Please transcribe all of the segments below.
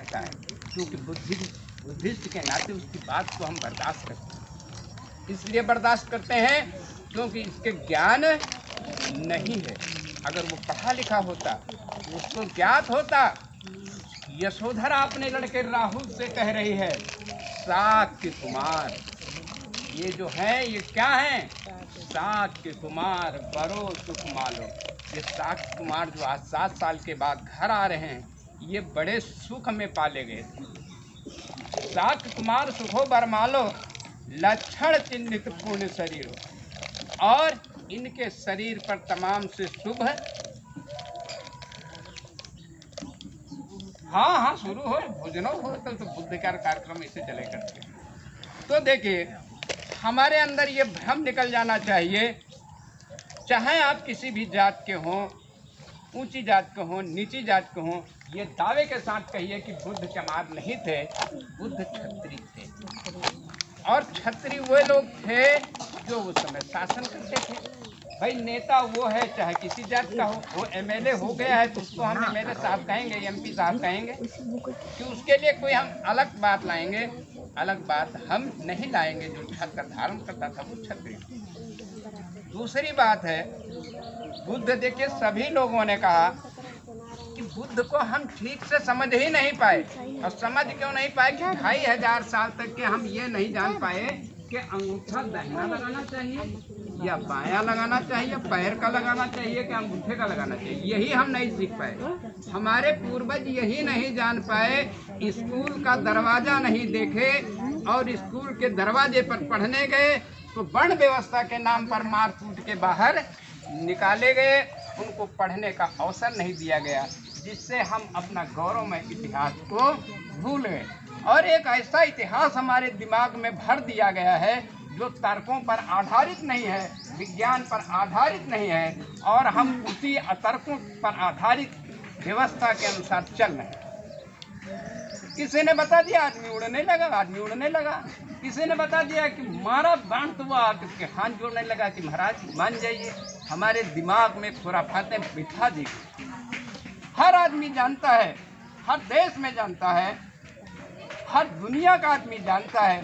कहता है, क्योंकि बुद्धिस्ट के नाते उसकी बात को हम बर्दाश्त करते हैं। इसलिए बर्दाश्त करते हैं क्योंकि इसके ज्ञान नहीं है। अगर वो पढ़ा लिखा होता, उसको ज्ञात होता। यशोधरा अपने लड़के राहुल से कह रही है, शाक्य कुमार, ये जो है ये क्या है? शाक्य कुमार बरो सुख मालो। ये शाक्य कुमार जो आज 7 साल के बाद घर आ रहे हैं, ये बड़े सुख में पाले गए थे। शाक्य कुमार सुखो बरमालो, लक्षण चिन्हित पूर्ण शरीर, और इनके शरीर पर तमाम से शुभ। हाँ शुरू हो, भोजनो हो, तो बुद्ध का कार्यक्रम इसे चले करते। तो देखिए, हमारे अंदर ये भ्रम निकल जाना चाहिए, चाहे आप किसी भी जात के हों, ऊंची जात के हों, नीची जात के हों, ये दावे के साथ कहिए कि बुद्ध चमार नहीं थे, बुद्ध क्षत्रिय थे। और क्षत्रिय वो लोग थे जो उस समय शासन करते थे। भाई नेता वो है चाहे किसी जात का हो, वो एमएलए हो गया है तो उसको हम एमएलए साहब कहेंगे, एमपी साहब कहेंगे, कि उसके लिए कोई हम अलग बात लाएंगे? अलग बात हम नहीं लाएंगे। जो छत्र धारण करता था वो क्षत्रिय। दूसरी बात है, बुद्ध देखिए, सभी लोगों ने कहा कि बुद्ध को हम ठीक से समझ ही नहीं पाए। और समझ क्यों नहीं पाए? कि 2500 साल तक के हम ये नहीं जान पाए कि अंगूठा दाहिना लगाना चाहिए या बायां लगाना चाहिए, पैर का लगाना चाहिए कि अंगूठे का लगाना चाहिए। यही हम नहीं सीख पाए। हमारे पूर्वज यही नहीं जान पाए, स्कूल का दरवाजा नहीं देखे और स्कूल के दरवाजे पर पढ़ने गए तो वर्ण व्यवस्था के नाम पर मार कूट के बाहर निकाले गए। उनको पढ़ने का अवसर नहीं दिया गया, जिससे हम अपना गौरवमय इतिहास को भूल गए। और एक ऐसा इतिहास हमारे दिमाग में भर दिया गया है जो तर्कों पर आधारित नहीं है, विज्ञान पर आधारित नहीं है, और हम उसी तर्कों पर आधारित व्यवस्था के अनुसार चल रहे हैं। किसी ने बता दिया आदमी उड़ने लगा, आदमी उड़ने लगा। किसी ने बता दिया कि मारा बाण तो वह आके हाथ जोड़ने लगा कि महाराज मान जाइए। हमारे दिमाग में खुराफातें बिठा दी। हर आदमी जानता है, हर देश में जानता है, हर दुनिया का आदमी जानता है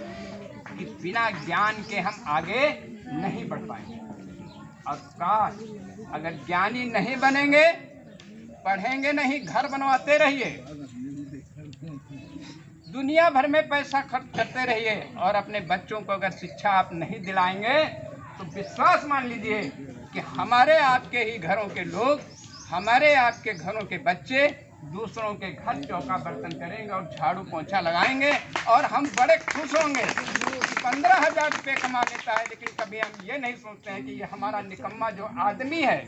कि बिना ज्ञान के हम आगे नहीं बढ़ पाएंगे। और काश अगर ज्ञानी नहीं बनेंगे, पढ़ेंगे नहीं, घर बनवाते रहिए, दुनिया भर में पैसा खर्च करते रहिए, और अपने बच्चों को अगर शिक्षा आप नहीं दिलाएंगे तो विश्वास मान लीजिए कि हमारे आपके ही घरों के लोग, हमारे आपके घरों के बच्चे दूसरों के घर चौका बर्तन करेंगे और झाड़ू पोंछा लगाएंगे, और हम बड़े खुश होंगे। 15,000 रुपये कमा लेता है, लेकिन कभी हम ये नहीं सोचते हैं कि ये हमारा निकम्मा जो आदमी है,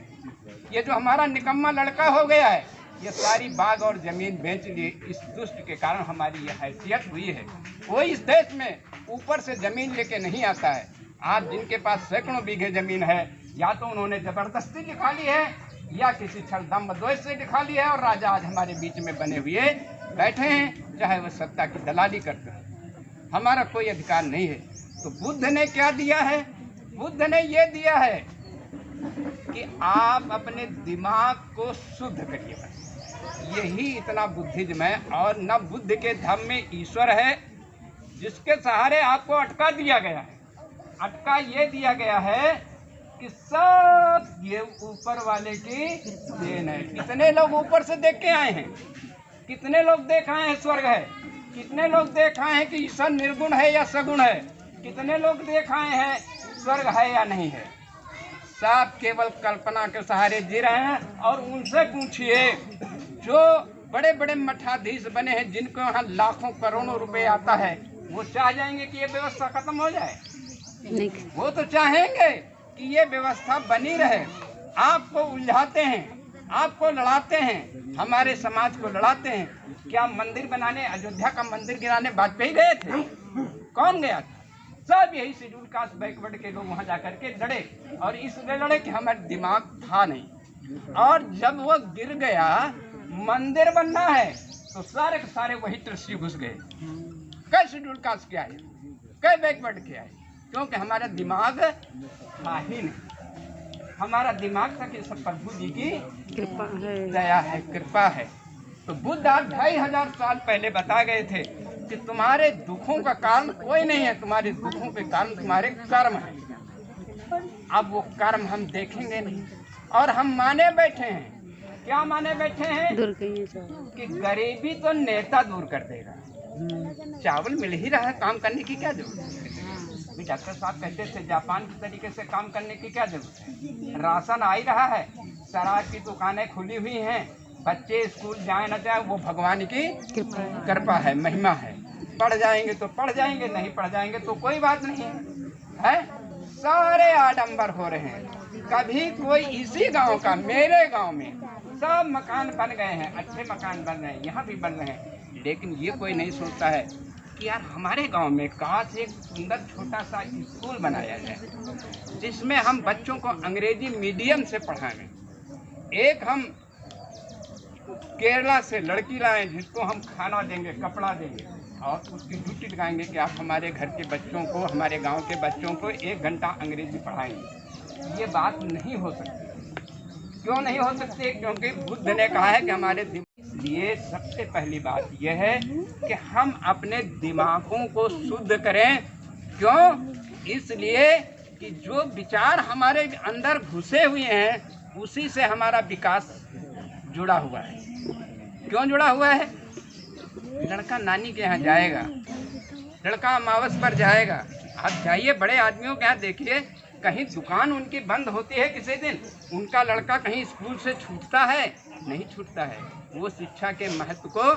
ये जो हमारा निकम्मा लड़का हो गया है, ये सारी बाग और ज़मीन बेच लिए। इस दुष्ट के कारण हमारी ये हैसियत हुई है। कोई इस देश में ऊपर से ज़मीन लेके नहीं आता है। आज जिनके पास सैकड़ों बीघे ज़मीन है, या तो उन्होंने ज़बरदस्ती लिखा ली है या किसी छलदम द्वेष से लिखा ली है, और राजा आज हमारे बीच में बने हुए बैठे हैं, चाहे वो सत्ता की दलाली करते हैं। हमारा कोई अधिकार नहीं है। तो बुद्ध ने क्या दिया है? बुद्ध ने ये दिया है कि आप अपने दिमाग को शुद्ध करिए। यही इतना बुद्धिज्म है। और न बुद्ध के धर्म में ईश्वर है जिसके सहारे आपको अटका दिया गया है। अटका ये दिया गया है कि सब ये ऊपर वाले की देन है। कितने लोग ऊपर से देख के आए हैं? कितने लोग देख आए हैं स्वर्ग है? कितने लोग देख आए हैं कि ईश्वर निर्गुण है या सगुण है? कितने लोग देख आए हैं स्वर्ग है या नहीं है? सब केवल कल्पना के सहारे जी रहे हैं। और उनसे पूछिए जो बड़े बड़े मठाधीश बने हैं, जिनको यहाँ लाखों करोड़ों रुपए आता है, वो चाह जाएंगे कि ये व्यवस्था खत्म हो जाए? नहीं। वो तो चाहेंगे कि ये व्यवस्था बनी रहे। आपको उलझाते हैं, आपको लड़ाते हैं, हमारे समाज को लड़ाते हैं। क्या मंदिर बनाने, अयोध्या का मंदिर गिराने वाजपेयी गए थे? कौन गया था? सब यही शेड्यूल कास्ट बैकवर्ड के लोग वहाँ जाकर के लड़े, और इसलिए लड़े कि हमारा दिमाग था नहीं। और जब वो गिर गया, मंदिर बनना है तो सारे के सारे वही ट्रस्टी घुस गए। कई शेड्यूल कास्ट के आए, कई बैकवर्ड के आए, क्योंकि हमारा दिमाग था ही नहीं। हमारा दिमाग था कि सब प्रभु जी की कृपा है, दया है, कृपा है। तो बुद्ध आज 2500 साल पहले बता गए थे कि तुम्हारे दुखों का कारण कोई नहीं है, तुम्हारे दुखों के कारण तुम्हारे कर्म है। अब वो कर्म हम देखेंगे नहीं और हम माने बैठे हैं। क्या माने बैठे हैं? कि गरीबी तो नेता दूर कर देगा। चावल मिल ही रहा है, काम करने की क्या जरूरत है? डॉक्टर साहब कहते थे जापान की तरीके से काम करने की क्या जरूरत है? राशन आ ही रहा है, शराब की दुकानें खुली हुई हैं, बच्चे स्कूल जाए न जाए वो भगवान की कृपा है, महिमा है। पढ़ जाएंगे तो पढ़ जाएंगे, नहीं पढ़ जाएंगे तो कोई बात नहीं है। सारे आडंबर हो रहे हैं। कभी कोई इसी गांव का, मेरे गांव में सब मकान बन गए हैं, अच्छे मकान बन रहे हैं, यहाँ भी बन रहे हैं, लेकिन ये कोई नहीं सोचता है कि यार हमारे गांव में काश एक सुंदर छोटा सा स्कूल बनाया जाए जिसमें हम बच्चों को अंग्रेजी मीडियम से पढ़ाएं। एक हम केरला से लड़की लाएं जिसको हम खाना देंगे, कपड़ा देंगे और उसकी ड्यूटी लगाएंगे कि आप हमारे घर के बच्चों को, हमारे गांव के बच्चों को 1 घंटा अंग्रेजी पढ़ाएंगे। ये बात नहीं हो सकती। क्यों नहीं हो सकती? क्योंकि बुद्ध ने कहा है कि हमारे लिए सबसे पहली बात यह है कि हम अपने दिमागों को शुद्ध करें। क्यों? इसलिए कि जो विचार हमारे अंदर घुसे हुए हैं उसी से हमारा विकास जुड़ा हुआ है। क्यों जुड़ा हुआ है? लड़का नानी के यहाँ जाएगा, लड़का अमावस पर जाएगा। आप जाइए बड़े आदमियों के यहाँ देखिए, कहीं दुकान उनकी बंद होती है किसी दिन, उनका लड़का कहीं स्कूल से छूटता है? नहीं छूटता है। वो शिक्षा के महत्व को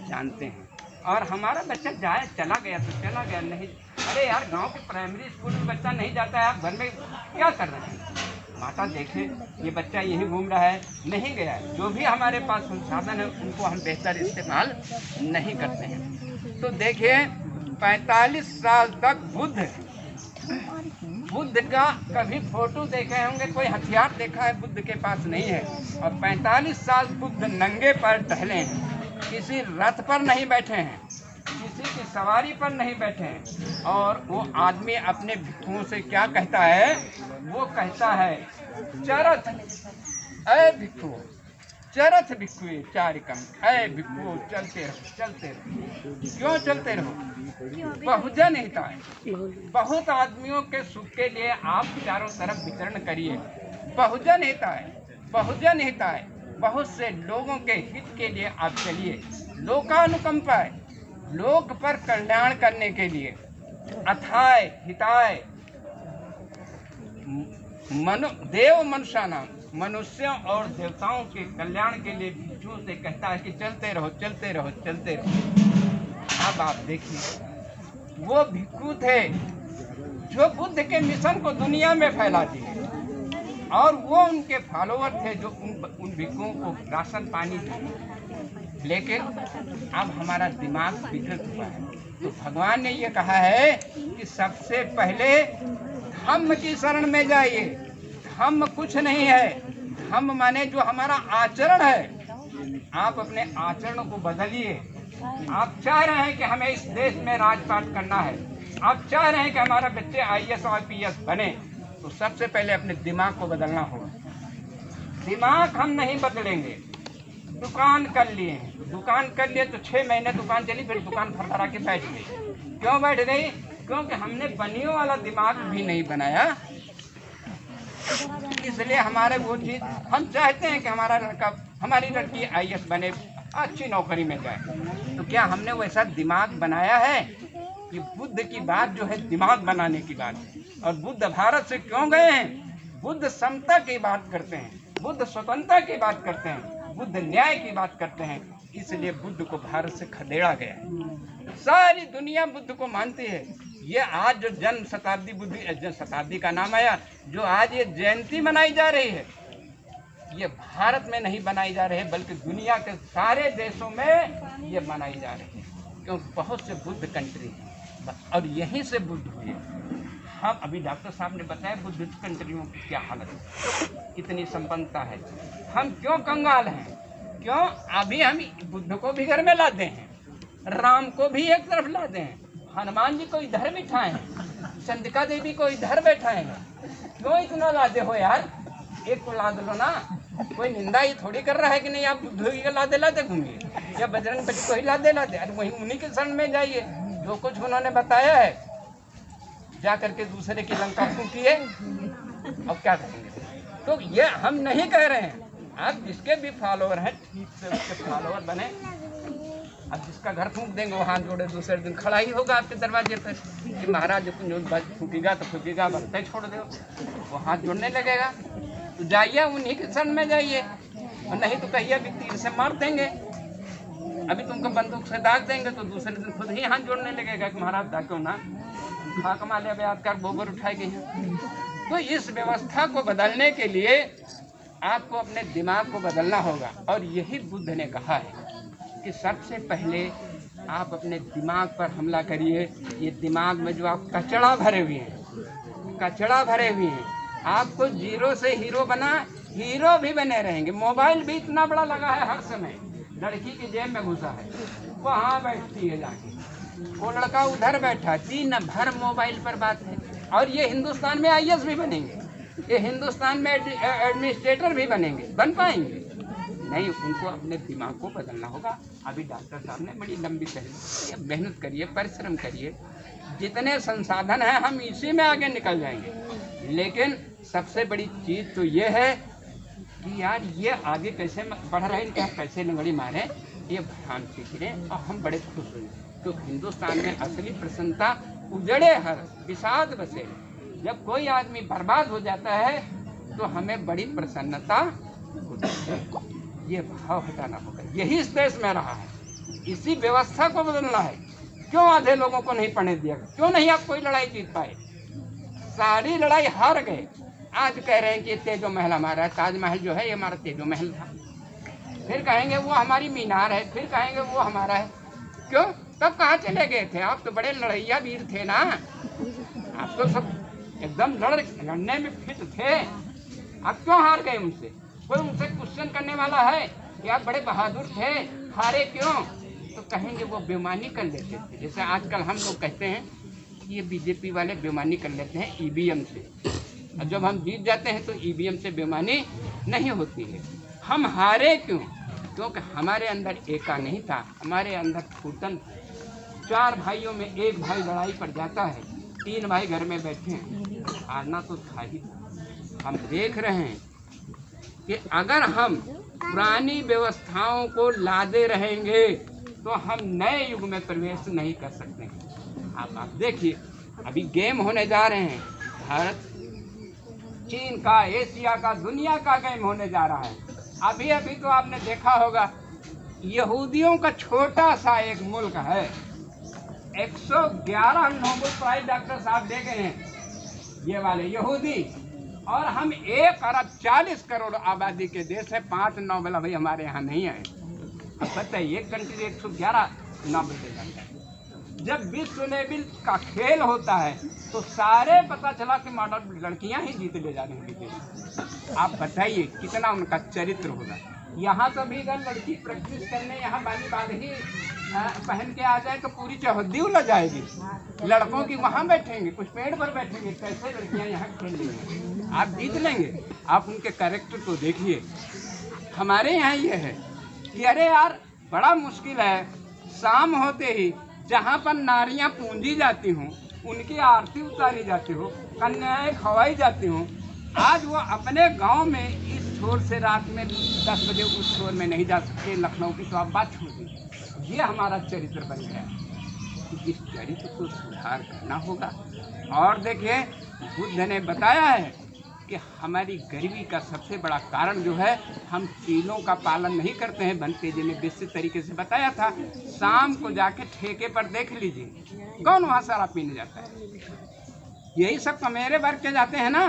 जानते हैं। और हमारा बच्चा जाए, चला गया तो चला गया, नहीं, अरे यार गांव के प्राइमरी स्कूल में बच्चा नहीं जाता है, आप घर में क्या कर रहे हैं? माता देखें ये बच्चा यहीं घूम रहा है, नहीं गया है। जो भी हमारे पास संसाधन है उनको हम बेहतर इस्तेमाल नहीं करते हैं। तो देखिए 45 साल तक बुद्ध का कभी फोटो देखे होंगे, कोई हथियार देखा है बुद्ध के पास? नहीं है। और 45 साल बुद्ध नंगे पर टहले हैं, किसी रथ पर नहीं बैठे हैं, किसी की सवारी पर नहीं बैठे हैं। और वो आदमी अपने भिक्षुओं से क्या कहता है? वो कहता है चरथ अय भिक्षु, चरथ भिक्षु चारिकम, अय भिक्षु चलते रहो, चलते रहो। क्यों चलते रहो? बहुजन हिताय, बहुत आदमियों के सुख के लिए आप चारों तरफ विचरण करिए। बहुजन हिताय, बहुजन हिताय, बहुत से लोगों के हित के लिए आप चलिए। लोकानुकंपाय, लोक पर कल्याण करने के लिए। अथाय हिताय, देव मनुष्यानाम, मनुष्यों और देवताओं के कल्याण के लिए भिक्षुओं से कहता है कि चलते रहो, चलते रहो, चलते रहो। अब आप देखिए वो भिक्षु थे जो बुद्ध के मिशन को दुनिया में फैला दिए, और वो उनके फॉलोअर थे जो उन भिक्षुओं को राशन पानी दिए। लेकिन अब हमारा दिमाग बिगड़ चुका है। तो भगवान ने ये कहा है कि सबसे पहले धम्म की शरण में जाइए। धम्म कुछ नहीं है, धम्म माने जो हमारा आचरण है। आप अपने आचरण को बदलिए। आप चाह रहे हैं कि हमें इस देश में राजपाट करना है, आप चाह रहे हैं कि हमारा बच्चे IAS और IPS बने, तो सबसे पहले अपने दिमाग को बदलना होगा। दिमाग हम नहीं बदलेंगे। दुकान कर लिए, दुकान कर लिए तो 6 महीने दुकान चली, फिर दुकान फरफरा के बैठ गई। क्यों बैठ गई? क्योंकि हमने बनियों वाला दिमाग भी नहीं बनाया। इसलिए हमारे वो चीज हम चाहते हैं कि हमारा लड़का, हमारी लड़की IAS बने, अच्छी नौकरी में जाए। तो क्या हमने वैसा दिमाग बनाया है? कि बुद्ध की बात जो है दिमाग बनाने की बात है। और बुद्ध भारत से क्यों गए हैं? बुद्ध समता की बात करते हैं, बुद्ध स्वतंत्रता की बात करते हैं, बुद्ध न्याय की बात करते हैं। इसलिए बुद्ध को भारत से खदेड़ा गया। सारी दुनिया बुद्ध को मानती है। ये आज जो जन्म शताब्दी, बुद्ध शताब्दी का नाम आया, जो आज ये जयंती मनाई जा रही है, ये भारत में नहीं बनाई जा रही है बल्कि दुनिया के सारे देशों में ये मनाई जा रही है। क्योंकि बहुत से बुद्ध कंट्री हैं और यहीं से बुद्ध हुए। हम अभी डॉक्टर साहब ने बताया बुद्धिस्ट कंट्रियों की क्या हालत है, कितनी संपन्नता है। हम क्यों कंगाल हैं? क्यों? अभी हम बुद्ध को भी घर में लाते हैं, राम को भी एक तरफ लाते हैं, हनुमान जी को इधर बिठाए हैं, चंद्रिका देवी को इधर बैठाए हैं। क्यों इतना लाते हो यार? एक को ला दो ना। कोई निंदा ही थोड़ी कर रहा है कि नहीं आप बुद्धू ही लादे लादे घूमिए या बजरंग बली को ही लादे लादे। अरे वहीं उन्हीं के शरण में जाइए, जो कुछ उन्होंने बताया है जा करके दूसरे की लंका फूकिए। अब क्या करेंगे? तो ये हम नहीं कह रहे हैं, आप जिसके भी फॉलोअर हैं ठीक से उसके फॉलोअर बने। अब जिसका घर फूंक देंगे वो हाथ जोड़े दूसरे दिन खड़ा ही होगा आपके दरवाजे पर कि महाराज जो फूकेगा तो फूकेगा, बरते छोड़ दो, वो हाथ जोड़ने लगेगा। तो जाइए उन्हीं के शरण में जाइए, और नहीं तो कहिए अभी तीर से मार देंगे, अभी तुमको बंदूक से दाग देंगे, तो दूसरे दिन खुद ही हाथ जोड़ने लगेगा कि महाराज दागो ना, खा कमा ले बयादकार गोबर उठाए गए हैं। तो इस व्यवस्था को बदलने के लिए आपको अपने दिमाग को बदलना होगा, और यही बुद्ध ने कहा है कि सबसे पहले आप अपने दिमाग पर हमला करिए। ये दिमाग में जो आप कचड़ा भरे हुए हैं, आपको जीरो से हीरो हीरो भी बने रहेंगे। मोबाइल भी इतना बड़ा लगा है हर समय, लड़की की जेब में घुसा है, वहाँ बैठती है जाके, वो लड़का उधर बैठा, दिन भर मोबाइल पर बात है। और ये हिंदुस्तान में IAS भी बनेंगे, ये हिंदुस्तान में एडमिनिस्ट्रेटर भी बनेंगे, बन पाएंगे नहीं। उनको अपने दिमाग को बदलना होगा। अभी डॉक्टर साहब ने बड़ी लंबी मेहनत करिए, परिश्रम करिए, जितने संसाधन हैं हम इसी में आगे निकल जाएंगे। लेकिन सबसे बड़ी चीज़ तो ये है कि यार ये आगे कैसे बढ़ रहे हैं, क्या कैसे लंगड़ी मारे, ये हम सीख रहे हैं और हम बड़े खुश हुए। तो हिंदुस्तान में असली प्रसन्नता उजड़े हर विषाद बसे। जब कोई आदमी बर्बाद हो जाता है तो हमें बड़ी प्रसन्नता होती है। ये भाव हटाना होगा, यही इस देश में रहा है, इसी व्यवस्था को बदलना है। क्यों आधे लोगों को नहीं पढ़ने दिया? क्यों नहीं आप कोई लड़ाई जीत पाए? सारी लड़ाई हार गए। आज कह रहे हैं कि तेजो महल हमारा है, ताजमहल जो है ये हमारा तेजो महल था, फिर कहेंगे वो हमारी मीनार है, फिर कहेंगे वो हमारा है। क्यों? तब कहाँ चले गए थे? आप तो बड़े लड़ैया वीर थे ना, आप तो सब एकदम लड़ने में फिट थे। आप क्यों हार गए उनसे? कोई उनसे क्वेश्चन करने वाला है कि आप बड़े बहादुर थे, हारे क्यों? तो कहेंगे वो बेईमानी कर लेते थे। जैसे आजकल हम लोग कहते हैं कि ये बीजेपी वाले बेईमानी कर लेते हैं EVM से, और जब हम जीत जाते हैं तो EVM से बेईमानी नहीं होती है। हम हारे क्यों? क्योंकि हमारे अंदर एका नहीं था, हमारे अंदर फूटन। 4 भाइयों में एक भाई लड़ाई पर जाता है, 3 भाई घर में बैठे हैं, हारना तो था ही। हम देख रहे हैं कि अगर हम पुरानी व्यवस्थाओं को लादे रहेंगे तो हम नए युग में प्रवेश नहीं कर सकते हैं। आप देखिए अभी गेम होने जा रहे हैं, भारत चीन का, एशिया का, दुनिया का गेम होने जा रहा है। अभी अभी तो आपने देखा होगा यहूदियों का छोटा सा एक मुल्क है, 111 नोबेल प्राइज डॉक्टर साहब दे गए हैं ये वाले यहूदी, और हम 1 अरब 40 करोड़ आबादी के देश है, 5 नोबेल अभी हमारे यहाँ नहीं आए। अब बताइए एक कंट्री 111 नोबेल दे जाता है। जब विश्व लेवल का खेल होता है तो सारे पता चला कि मॉडल लड़कियां ही जीत ले जा रही हैं। आप बताइए कितना उनका चरित्र होगा। यहाँ तो भी अगर लड़की प्रैक्टिस करने यहाँ वाली बात ही पहन के आ जाए तो पूरी चौहद्दी उलझ जाएगी। लड़कों की वहाँ बैठेंगे, कुछ पेड़ पर बैठेंगे, कैसे लड़कियाँ यहाँ खेल रही हैं। आप जीत लेंगे। आप उनके कैरेक्टर को देखिए। हमारे यहाँ ये है कि अरे यार बड़ा मुश्किल है, शाम होते ही जहाँ पर नारियाँ पूंजी जाती हूँ, उनकी आरती उतारी जाती हो, कन्याएं खवाई जाती हूँ, आज वो अपने गांव में इस छोर से रात में 10 बजे उस छोर में नहीं जा सकते। लखनऊ की तो आप बात छोड़ दीजिए। ये हमारा चरित्र बन गया। इस चरित्र को सुधार करना होगा। और देखिए बुद्ध ने बताया है कि हमारी गरीबी का सबसे बड़ा कारण जो है, हम चीलों का पालन नहीं करते हैं। बनते जी ने विस्तृत तरीके से बताया था। शाम को जाके ठेके पर देख लीजिए कौन वहाँ शराब पीने जाता है। यही सब कमेरे भर के जाते हैं ना।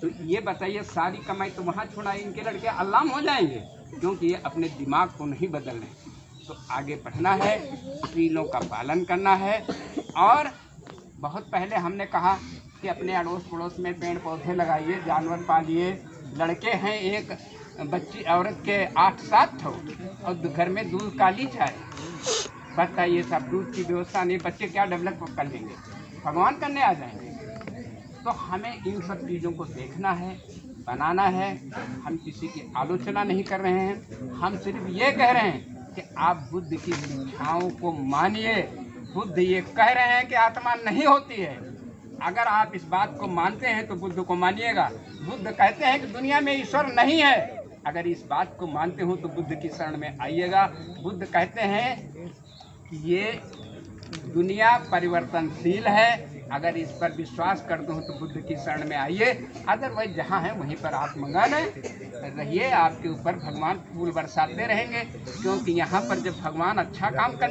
तो ये बताइए सारी कमाई तो वहाँ छोड़ाई, इनके लड़के अल्लाम हो जाएंगे, क्योंकि ये अपने दिमाग को नहीं बदल रहे। तो आगे बढ़ना है, चीलों का पालन करना है। और बहुत पहले हमने कहा कि अपने अड़ोस पड़ोस में पेड़ पौधे लगाइए, जानवर पालिए। लड़के हैं एक बच्ची औरत के 8-7 हो, और घर में दूध काली चाय। बताइए सब दूध की व्यवस्था नहीं, बच्चे क्या डेवलप कर लेंगे? भगवान करने आ जाएंगे। तो हमें इन सब चीज़ों को देखना है बनाना है। हम किसी की आलोचना नहीं कर रहे हैं, हम सिर्फ ये कह रहे हैं कि आप बुद्ध की शिक्षाओं को मानिए। बुद्ध ये कह रहे हैं कि आत्मा नहीं होती है। अगर आप इस बात को मानते हैं तो बुद्ध को मानिएगा। बुद्ध कहते हैं कि दुनिया में ईश्वर नहीं है। अगर इस बात को मानते हो तो बुद्ध की शरण में आइएगा। बुद्ध कहते हैं कि ये दुनिया परिवर्तनशील है। अगर इस पर विश्वास करते हो तो बुद्ध की शरण में आइए। अदरवाइज जहाँ है वहीं पर आप मगन रहिए। आपके ऊपर भगवान फूल बरसाते रहेंगे, क्योंकि यहाँ पर जब भगवान अच्छा काम करने